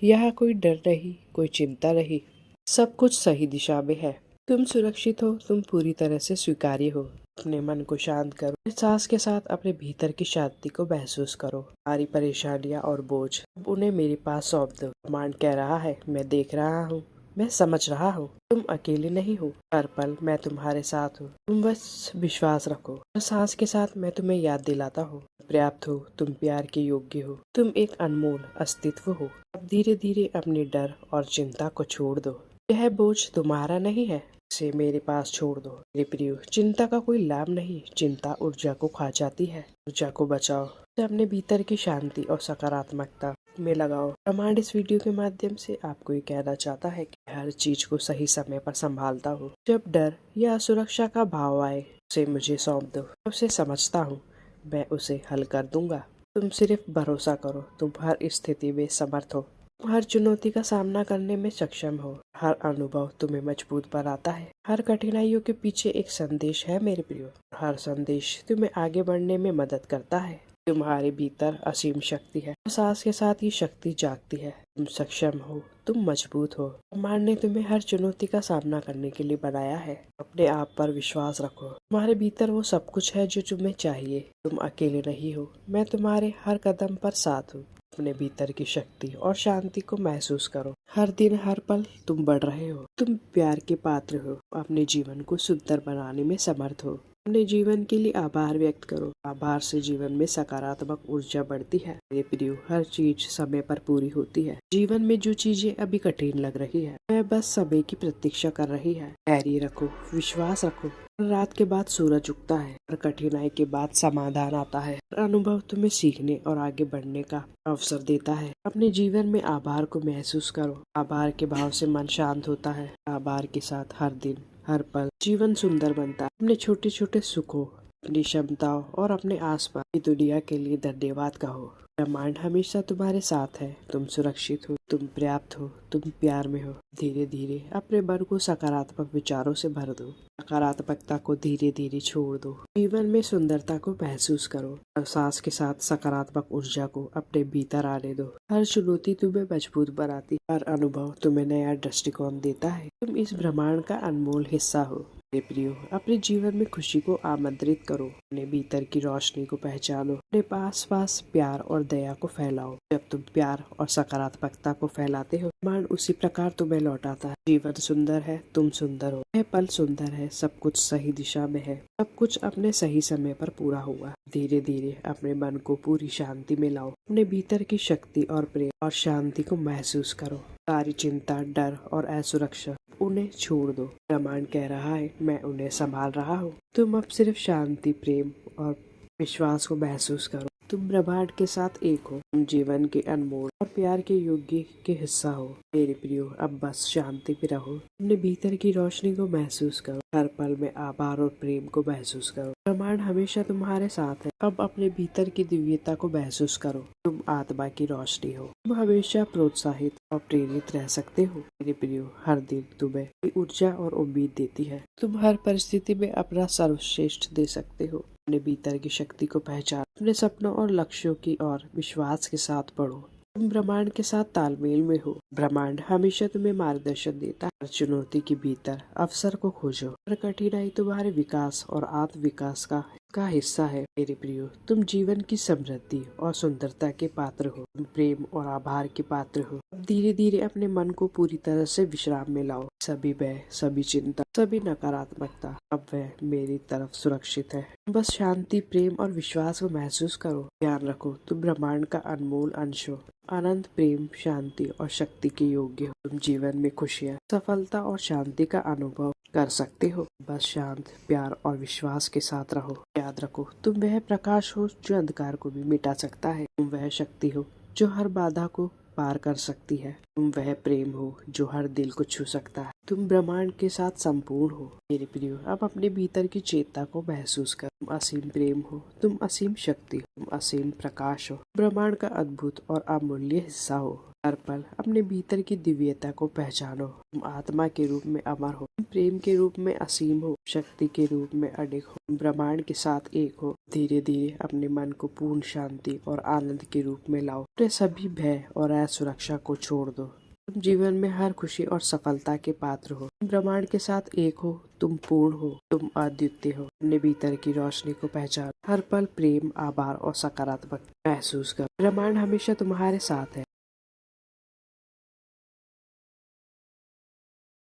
यहाँ कोई डर नहीं, कोई चिंता नहीं, सब कुछ सही दिशा में है। तुम सुरक्षित हो, तुम पूरी तरह से स्वीकार्य हो। अपने मन को शांत करो, सांस के साथ अपने भीतर की शांति को महसूस करो। सारी परेशानियाँ और बोझ अब उन्हें मेरे पास सौंप दो। ब्रह्मांड कह रहा है, मैं देख रहा हूँ, मैं समझ रहा हूँ, तुम अकेले नहीं हो, हर पल मैं तुम्हारे साथ हूँ, तुम बस विश्वास रखो। हर सांस के साथ मैं तुम्हें याद दिलाता हूँ, पर्याप्त हो, तुम प्यार के योग्य हो, तुम एक अनमोल अस्तित्व हो। अब धीरे धीरे अपने डर और चिंता को छोड़ दो। यह बोझ तुम्हारा नहीं है, इसे मेरे पास छोड़ दो। मेरे प्रिय, चिंता का कोई लाभ नहीं, चिंता ऊर्जा को खा जाती है। ऊर्जा को बचाओ, अपने भीतर की शांति और सकारात्मकता में लगाओ। ब्रह्मांड इस वीडियो के माध्यम से आपको ये कहना चाहता है कि हर चीज को सही समय पर संभालता हूँ। जब डर या असुरक्षा का भाव आए, उसे मुझे सौंप दो, मैं उसे समझता हूँ, मैं उसे हल कर दूंगा। तुम सिर्फ भरोसा करो, तुम हर स्थिति में समर्थ हो, हर चुनौती का सामना करने में सक्षम हो। हर अनुभव तुम्हें मजबूत बनाता है। हर कठिनाइयों के पीछे एक संदेश है मेरे प्रियो। हर संदेश तुम्हें आगे बढ़ने में मदद करता है। तुम्हारे भीतर असीम शक्ति है, सांस के साथ ये शक्ति जागती है। तुम सक्षम हो, तुम मजबूत हो। ब्रह्मांड ने तुम्हें हर चुनौती का सामना करने के लिए बनाया है। अपने आप पर विश्वास रखो, तुम्हारे भीतर वो सब कुछ है जो तुम्हें चाहिए। तुम अकेले नहीं हो, मैं तुम्हारे हर कदम पर साथ हूँ। अपने भीतर की शक्ति और शांति को महसूस करो। हर दिन हर पल तुम बढ़ रहे हो, तुम प्यार के पात्र हो, अपने जीवन को सुंदर बनाने में समर्थ हो। अपने जीवन के लिए आभार व्यक्त करो। आभार से जीवन में सकारात्मक ऊर्जा बढ़ती है। मेरे प्रियो, हर चीज समय पर पूरी होती है। जीवन में जो चीजें अभी कठिन लग रही है, वह बस समय की प्रतीक्षा कर रही है। धैर्य रखो, विश्वास रखो। रात के बाद सूरज उगता है, और कठिनाई के बाद समाधान आता है। अनुभव तुम्हें सीखने और आगे बढ़ने का अवसर देता है। अपने जीवन में आभार को महसूस करो। आभार के भाव से मन शांत होता है। आभार के साथ हर दिन हर पल जीवन सुंदर बनता है। अपने छोटे छोटे सुखों, अपनी क्षमताओं और अपने आसपास की दुनिया के लिए धन्यवाद कहो। ब्रह्मांड हमेशा तुम्हारे साथ है। तुम सुरक्षित हो, तुम पर्याप्त हो, तुम प्यार में हो। धीरे धीरे अपने मन को सकारात्मक विचारों से भर दो। नकारात्मकता को धीरे धीरे छोड़ दो। जीवन में सुंदरता को महसूस करो और सांस के साथ सकारात्मक ऊर्जा को अपने भीतर आने दो। हर चुनौती तुम्हें मजबूत बनाती, हर अनुभव तुम्हें नया दृष्टिकोण देता है। तुम इस ब्रह्मांड का अनमोल हिस्सा हो। मेरे प्रियो, अपने जीवन में खुशी को आमंत्रित करो। अपने भीतर की रोशनी को पहचानो। अपने पास पास प्यार और दया को फैलाओ। जब तुम प्यार और सकारात्मकता को फैलाते हो, ब्रह्मांड उसी प्रकार तुम्हें लौटाता है। जीवन सुंदर है, तुम सुंदर हो, यह पल सुंदर है, सब कुछ सही दिशा में है, सब कुछ अपने सही समय पर पूरा हुआ। धीरे धीरे अपने मन को पूरी शांति में लाओ। अपने भीतर की शक्ति और प्रेम और शांति को महसूस करो। सारी चिंता, डर और असुरक्षा उन्हें छोड़ दो। ब्रह्मांड कह रहा है, मैं उन्हें संभाल रहा हूँ। तुम अब सिर्फ शांति, प्रेम और विश्वास को महसूस करो। तुम ब्रह्मांड के साथ एक हो। तुम जीवन के अनमोल और प्यार के योग्य के हिस्सा हो। मेरे प्रियो, अब बस शांति में रहो। अपने भीतर की रोशनी को महसूस करो। हर पल में आभार और प्रेम को महसूस करो। ब्रह्मांड हमेशा तुम्हारे साथ है। अब अपने भीतर की दिव्यता को महसूस करो। तुम आत्मा की रोशनी हो। तुम हमेशा प्रोत्साहित और प्रेरित रह सकते हो। मेरे प्रियो, हर दिन तुम्हें ऊर्जा और उम्मीद देती है। तुम हर परिस्थिति में अपना सर्वश्रेष्ठ दे सकते हो। अपने भीतर की शक्ति को पहचान, अपने सपनों और लक्ष्यों की ओर विश्वास के साथ बढ़ो। तुम ब्रह्मांड के साथ तालमेल में हो। ब्रह्मांड हमेशा तुम्हें मार्गदर्शन देता है। हर चुनौती के भीतर अवसर को खोजो। हर कठिनाई तुम्हारे विकास और आत्म विकास का हिस्सा है। मेरे प्रियो, तुम जीवन की समृद्धि और सुंदरता के पात्र हो। तुम प्रेम और आभार के पात्र हो। अब धीरे धीरे अपने मन को पूरी तरह से विश्राम में लाओ। सभी भय, सभी चिंता, सभी नकारात्मकता अब वह मेरी तरफ सुरक्षित है। बस शांति, प्रेम और विश्वास को महसूस करो। ध्यान रखो, तुम ब्रह्मांड का अनमोल अंश हो। आनंद, प्रेम, शांति और शक्ति के योग्य हो। तुम जीवन में खुशियाँ, सफलता और शांति का अनुभव कर सकते हो। बस शांत, प्यार और विश्वास के साथ रहो। याद रखो, तुम वह प्रकाश हो जो अंधकार को भी मिटा सकता है। तुम वह शक्ति हो जो हर बाधा को पार कर सकती है। तुम वह प्रेम हो जो हर दिल को छू सकता है। तुम ब्रह्मांड के साथ संपूर्ण हो। मेरे प्रियो, अब अपने भीतर की चेतना को महसूस कर। तुम असीम प्रेम हो, तुम असीम शक्ति हो, तुम असीम प्रकाश हो, ब्रह्मांड का अद्भुत और अमूल्य हिस्सा हो। हर पल अपने भीतर की दिव्यता को पहचानो। तुम आत्मा के रूप में अमर हो, तुम प्रेम के रूप में असीम हो, शक्ति के रूप में अडिग हो, ब्रह्मांड के साथ एक हो। धीरे धीरे अपने मन को पूर्ण शांति और आनंद के रूप में लाओ। अपने सभी भय और असुरक्षा को छोड़ दो। तुम जीवन में हर खुशी और सफलता के पात्र हो। तुम ब्रह्मांड के साथ एक हो, तुम पूर्ण हो, तुम अद्वितीय हो। अपने भीतर की रोशनी को पहचान, हर पल प्रेम, आभार और सकारात्मक महसूस करो। ब्रह्मांड हमेशा तुम्हारे साथ है।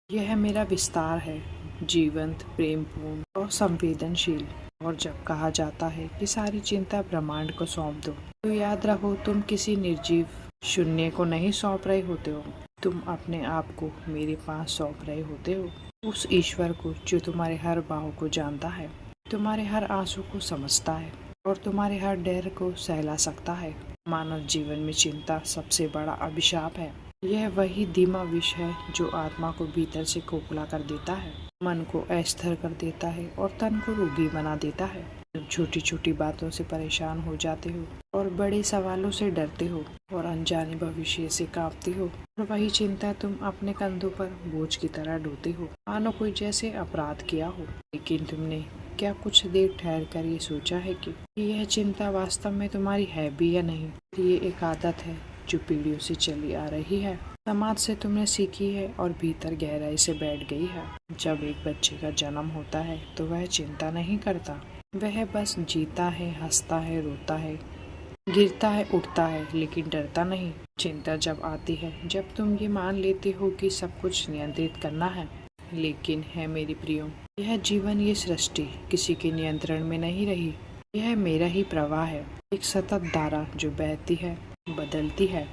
यह मेरा विस्तार है, जीवंत, प्रेमपूर्ण और संवेदनशील। और जब कहा जाता है कि सारी चिंता ब्रह्मांड को सौंप दो, तो याद रखो तुम किसी निर्जीव शून्य को नहीं सौंप रहे होते हो। तुम अपने आप को मेरे पास सौंप रहे होते हो, उस ईश्वर को जो तुम्हारे हर भाव को जानता है, तुम्हारे हर आंसू को समझता है और तुम्हारे हर डर को सहला सकता है। मानव जीवन में चिंता सबसे बड़ा अभिशाप है। यह वही धीमा विष है जो आत्मा को भीतर से खोखला कर देता है, मन को अस्थिर कर देता है और तन को रोगी बना देता है। तुम छोटी छोटी बातों से परेशान हो जाते हो और बड़े सवालों से डरते हो और अनजाने भविष्य से कांपते हो, और वही चिंता तुम अपने कंधों पर बोझ की तरह ढोते हो, मानो कोई जैसे अपराध किया हो। लेकिन तुमने क्या कुछ देर ठहर कर ये सोचा है कि यह चिंता वास्तव में तुम्हारी है भी या नहीं? ये एक आदत है जो पीढ़ियों से चली आ रही है, समाज से तुमने सीखी है और भीतर गहराई से बैठ गई है। जब एक बच्चे का जन्म होता है तो वह चिंता नहीं करता, वह बस जीता है, हंसता है, रोता है, गिरता है, उठता है, लेकिन डरता नहीं। चिंता जब आती है जब तुम ये मान लेते हो कि सब कुछ नियंत्रित करना है। लेकिन है मेरी प्रियो, यह जीवन, ये सृष्टि किसी के नियंत्रण में नहीं रही। यह मेरा ही प्रवाह है, एक सतत धारा जो बहती है, बदलती है,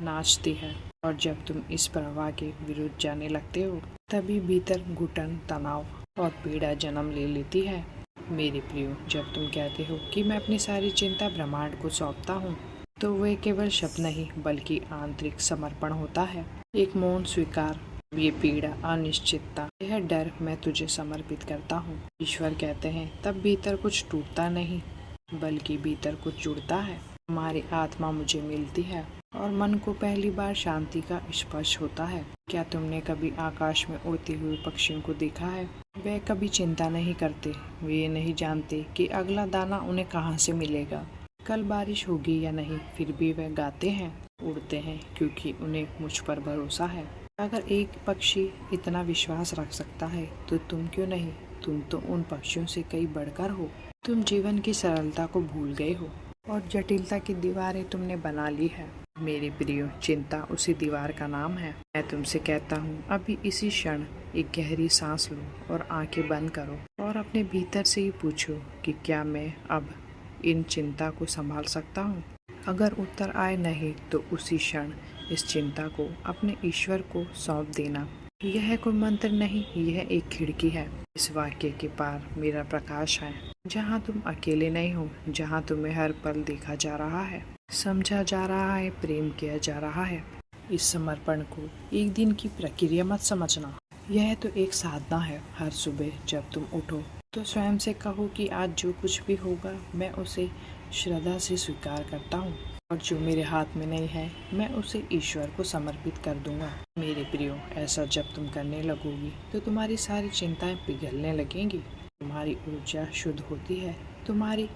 नाचती है। और जब तुम इस प्रवाह के विरुद्ध जाने लगते हो, तभी भीतर घुटन, तनाव और पीड़ा जन्म ले लेती है। मेरे प्रियो, जब तुम कहते हो कि मैं अपनी सारी चिंता ब्रह्मांड को सौंपता हूँ, तो वह केवल शब्द नहीं बल्कि आंतरिक समर्पण होता है, एक मौन स्वीकार। ये पीड़ा, अनिश्चितता, यह डर मैं तुझे समर्पित करता हूँ। ईश्वर कहते हैं तब भीतर कुछ टूटता नहीं बल्कि भीतर कुछ जुड़ता है। हमारी आत्मा मुझे मिलती है और मन को पहली बार शांति का स्पर्श होता है। क्या तुमने कभी आकाश में उड़ते हुए पक्षियों को देखा है? वे कभी चिंता नहीं करते, वे ये नहीं जानते कि अगला दाना उन्हें कहाँ से मिलेगा, कल बारिश होगी या नहीं, फिर भी वे गाते हैं, उड़ते हैं, क्योंकि उन्हें मुझ पर भरोसा है। अगर एक पक्षी इतना विश्वास रख सकता है तो तुम क्यों नहीं? तुम तो उन पक्षियों से कई बढ़कर हो। तुम जीवन की सरलता को भूल गए हो और जटिलता की दीवारें तुमने बना ली है। मेरे प्रियो, चिंता उसी दीवार का नाम है। मैं तुमसे कहता हूँ, अभी इसी क्षण एक गहरी सांस लो और आंखें बंद करो और अपने भीतर से ही पूछो कि क्या मैं अब इन चिंता को संभाल सकता हूँ? अगर उत्तर आए नहीं, तो उसी क्षण इस चिंता को अपने ईश्वर को सौंप देना। यह कोई मंत्र नहीं, यह एक खिड़की है। इस वाक्य के पार मेरा प्रकाश है, जहाँ तुम अकेले नहीं हो, जहाँ तुम्हें हर पल देखा जा रहा है, समझा जा रहा है, प्रेम किया जा रहा है। इस समर्पण को एक दिन की प्रक्रिया मत समझना, यह तो एक साधना है। हर सुबह जब तुम उठो तो स्वयं से कहो कि आज जो कुछ भी होगा मैं उसे श्रद्धा से स्वीकार करता हूँ, और जो मेरे हाथ में नहीं है मैं उसे ईश्वर को समर्पित कर दूंगा। मेरे प्रियो, ऐसा जब तुम करने लगोगी तो तुम्हारी सारी चिंताएं पिघलने लगेंगी, तुम्हारी ऊर्जा शुद्ध होती है, तुम्हारी